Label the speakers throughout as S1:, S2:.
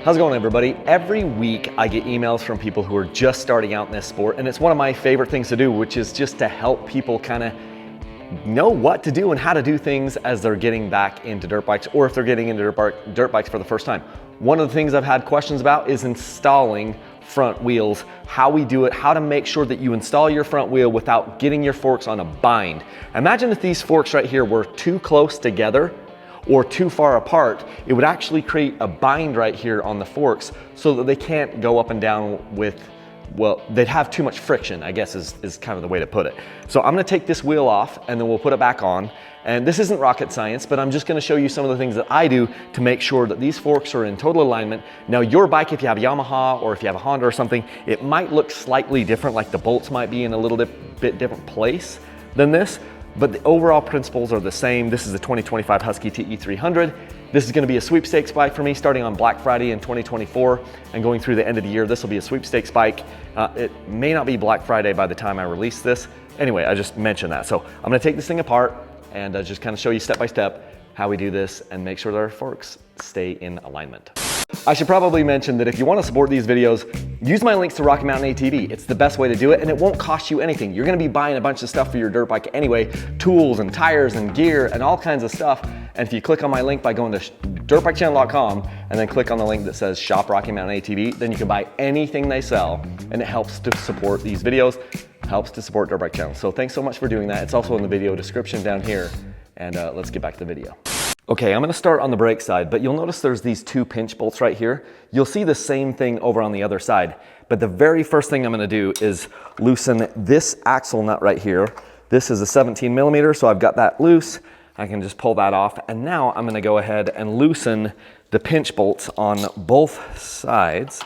S1: How's it going, everybody? Every week I get emails from people who are just starting out in this sport, and it's one of my favorite things to do, which is just to help people kind of know what to do and how to do things as they're getting back into dirt bikes, or if they're getting into dirt bikes for the first time. One of the things I've had questions about is installing front wheels, how we do it, how to make sure that you install your front wheel without getting your forks on a bind. Imagine if these forks right here were too close together or too far apart, it would actually create a bind right here on the forks so that they can't go up and down with, well, they'd have too much friction, I guess is kind of the way to put it. So I'm gonna take this wheel off and then we'll put it back on. And this isn't rocket science, but I'm just gonna show you some of the things that I do to make sure that these forks are in total alignment. Now your bike, if you have a Yamaha or if you have a Honda or something, it might look slightly different, like the bolts might be in a little bit different place than this, but the overall principles are the same. This is the 2025 Husky TE300. This is gonna be a sweepstakes bike for me starting on Black Friday in 2024 and going through the end of the year. This will be a sweepstakes bike. It may not be Black Friday by the time I release this. Anyway, I just mentioned that. So I'm gonna take this thing apart and just kind of show you step by step how we do this and make sure that our forks stay in alignment. I should probably mention that if you want to support these videos, use my links to Rocky Mountain ATV. It's the best way to do it, and it won't cost you anything. You're gonna be buying a bunch of stuff for your dirt bike anyway, tools and tires and gear and all kinds of stuff. And if you click on my link by going to dirtbikechannel.com and then click on the link that says Shop Rocky Mountain ATV, then you can buy anything they sell, and it helps to support these videos, helps to support Dirt Bike Channel. So thanks so much for doing that. It's also in the video description down here, and let's get back to the video. Okay, I'm gonna start on the brake side, but you'll notice there's these two pinch bolts right here. You'll see the same thing over on the other side, but the very first thing I'm gonna do is loosen this axle nut right here. This is a 17 millimeter, so I've got that loose. I can just pull that off, and now I'm gonna go ahead and loosen the pinch bolts on both sides.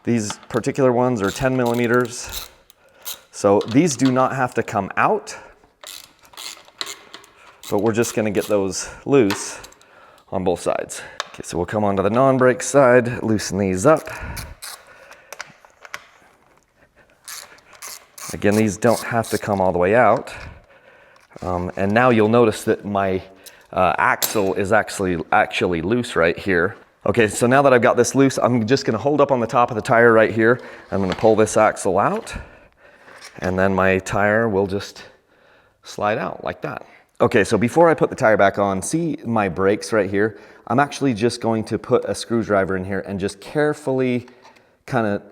S1: These particular ones are 10 millimeters, so these do not have to come out, but we're just gonna get those loose on both sides. Okay, so we'll come onto the non-brake side, loosen these up. Again, these don't have to come all the way out. And now you'll notice that my axle is actually loose right here. Okay, so now that I've got this loose, I'm just gonna hold up on the top of the tire right here. I'm gonna pull this axle out, and then my tire will just slide out like that. Okay, so before I put the tire back on, see my brakes right here? I'm actually just going to put a screwdriver in here and just carefully kind of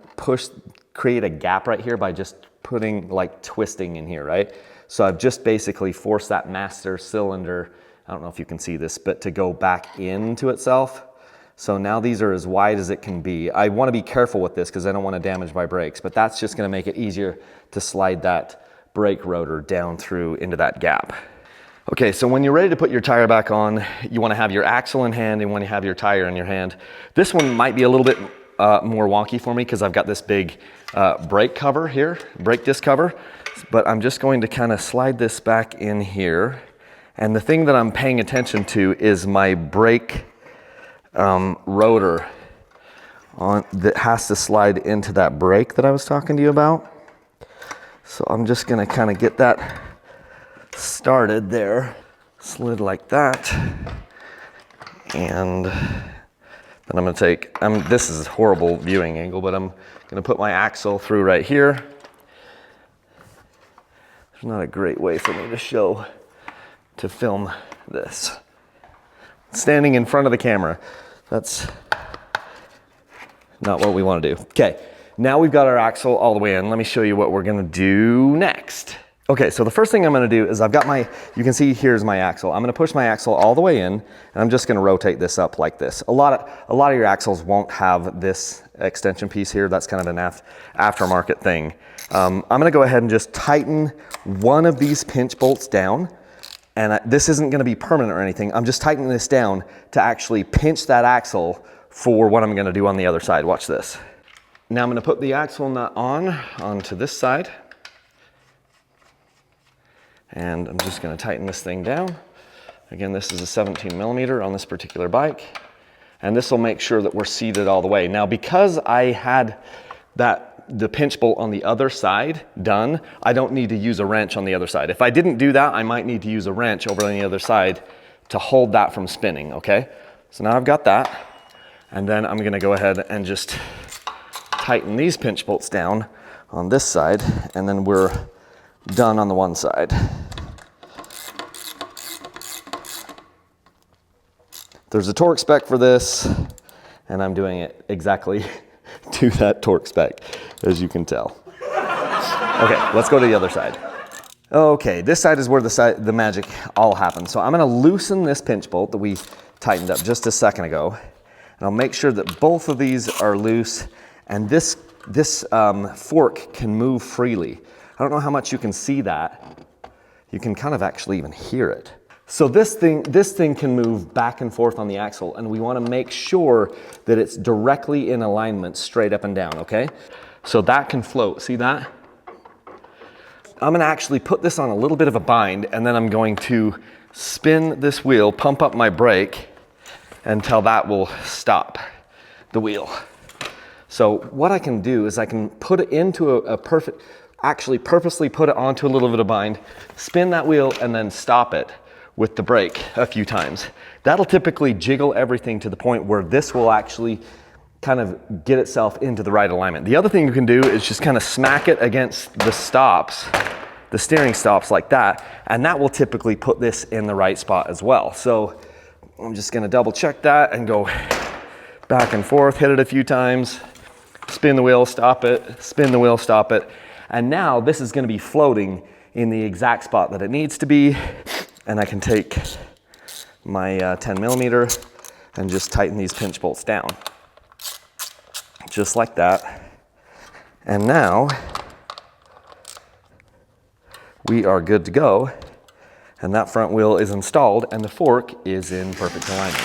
S1: create a gap right here by just putting, like, twisting in here, right? So I've just basically forced that master cylinder, I don't know if you can see this, but to go back into itself. So now these are as wide as it can be. I want to be careful with this because I don't want to damage my brakes, but that's just going to make it easier to slide that brake rotor down through into that gap. Okay, so when you're ready to put your tire back on, you want to have your axle in hand and when you have your tire in your hand. This one might be a little bit more wonky for me because I've got this big brake cover here, brake disc cover, but I'm just going to kind of slide this back in here. And the thing that I'm paying attention to is my brake rotor that has to slide into that brake that I was talking to you about. So I'm just gonna kind of get that started there, slid like that, and then I'm gonna take, this is a horrible viewing angle, but I'm gonna put my axle through right here. There's not a great way for me to film this. Standing in front of the camera, that's not what we wanna do. Okay, now we've got our axle all the way in. Let me show you what we're gonna do next. Okay, so the first thing I'm gonna do is I've got you can see here's my axle. I'm gonna push my axle all the way in, and I'm just gonna rotate this up like this. A lot of your axles won't have this extension piece here. That's kind of an aftermarket thing. I'm gonna go ahead and just tighten one of these pinch bolts down, and this isn't gonna be permanent or anything. I'm just tightening this down to actually pinch that axle for what I'm gonna do on the other side. Watch this. Now I'm gonna put the axle nut onto this side. And I'm just gonna tighten this thing down. Again, this is a 17 millimeter on this particular bike. And this will make sure that we're seated all the way. Now, because I had the pinch bolt on the other side done, I don't need to use a wrench on the other side. If I didn't do that, I might need to use a wrench over on the other side to hold that from spinning, okay? So now I've got that. And then I'm gonna go ahead and just tighten these pinch bolts down on this side, and then we're done on the one side. There's a torque spec for this, and I'm doing it exactly to that torque spec, as you can tell. Okay, let's go to the other side. Okay, this side is where the magic all happens. So I'm gonna loosen this pinch bolt that we tightened up just a second ago, and I'll make sure that both of these are loose, and this fork can move freely. I don't know how much you can see that. You can kind of actually even hear it. So this thing can move back and forth on the axle, and we want to make sure that it's directly in alignment straight up and down, okay? So that can float, see that? I'm gonna actually put this on a little bit of a bind, and then I'm going to spin this wheel, pump up my brake until that will stop the wheel. So what I can do is I can put it into purposely put it onto a little bit of bind, spin that wheel, and then stop it with the brake a few times. That'll typically jiggle everything to the point where this will actually kind of get itself into the right alignment. The other thing you can do is just kind of smack it against the stops, the steering stops like that, and that will typically put this in the right spot as well. So I'm just gonna double check that and go back and forth, hit it a few times, spin the wheel, stop it, spin the wheel, stop it. And now this is gonna be floating in the exact spot that it needs to be. And I can take my 10 millimeter and just tighten these pinch bolts down. Just like that. And now we are good to go. And that front wheel is installed and the fork is in perfect alignment.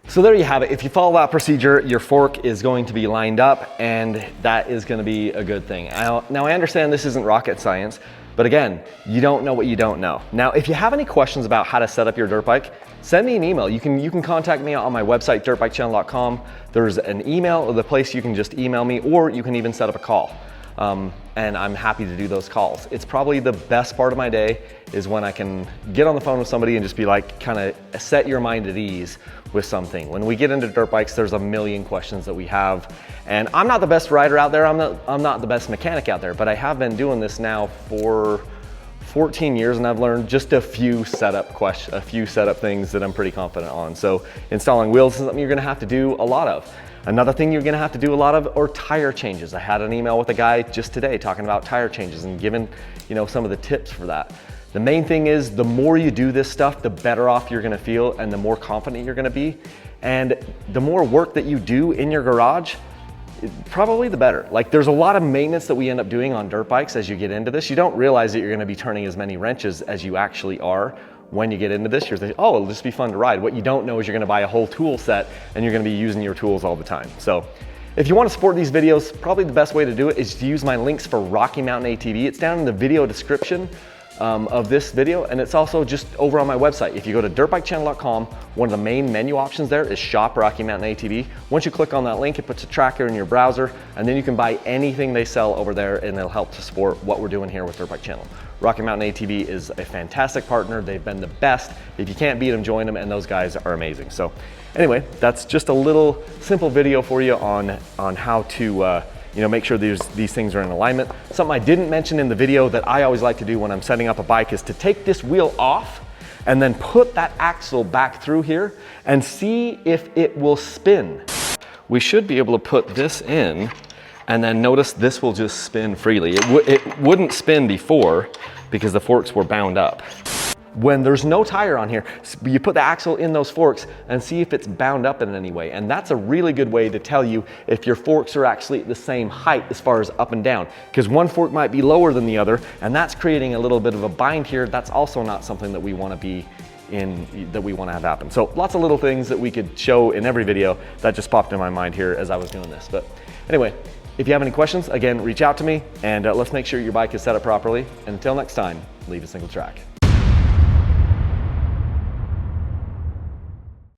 S1: So there you have it. If you follow that procedure, your fork is going to be lined up, and that is going to be a good thing. Now I understand this isn't rocket science, but again, you don't know what you don't know. Now, if you have any questions about how to set up your dirt bike, send me an email. You can contact me on my website, dirtbikechannel.com. There's an email or the place you can just email me, or you can even set up a call. And I'm happy to do those calls. It's probably the best part of my day is when I can get on the phone with somebody and just be like, kind of set your mind at ease with something. When we get into dirt bikes, there's a million questions that we have. And I'm not the best rider out there. I'm not the best mechanic out there, but I have been doing this now for 14 years, and I've learned just a few setup things that I'm pretty confident on. So installing wheels is something you're gonna have to do a lot of. Another thing you're gonna have to do a lot of are tire changes. I had an email with a guy just today talking about tire changes and giving, some of the tips for that. The main thing is the more you do this stuff, the better off you're gonna feel and the more confident you're gonna be. And the more work that you do in your garage, probably the better. Like, there's a lot of maintenance that we end up doing on dirt bikes as you get into this. You don't realize that you're gonna be turning as many wrenches as you actually are. When you get into this, you're thinking, oh, it'll just be fun to ride. What you don't know is you're gonna buy a whole tool set and you're gonna be using your tools all the time. So if you wanna support these videos, probably the best way to do it is to use my links for Rocky Mountain ATV. It's down in the video description of this video, and it's also just over on my website. If you go to dirtbikechannel.com, one of the main menu options there is Shop Rocky Mountain ATV. Once you click on that link, it puts a tracker in your browser, and then you can buy anything they sell over there, and it'll help to support what we're doing here with Dirt Bike Channel. Rocky Mountain ATV is a fantastic partner. They've been the best. If you can't beat them, join them, and those guys are amazing. So anyway, that's just a little simple video for you on how to make sure these things are in alignment. Something I didn't mention in the video that I always like to do when I'm setting up a bike is to take this wheel off and then put that axle back through here and see if it will spin. We should be able to put this in, and then notice this will just spin freely. It wouldn't spin before because the forks were bound up. When there's no tire on here, you put the axle in those forks and see if it's bound up in any way. And that's a really good way to tell you if your forks are actually at the same height as far as up and down. Because one fork might be lower than the other, and that's creating a little bit of a bind here. That's also not something that we want to have happen. So lots of little things that we could show in every video that just popped in my mind here as I was doing this. But anyway, if you have any questions, again, reach out to me, and let's make sure your bike is set up properly. And until next time, leave a single track.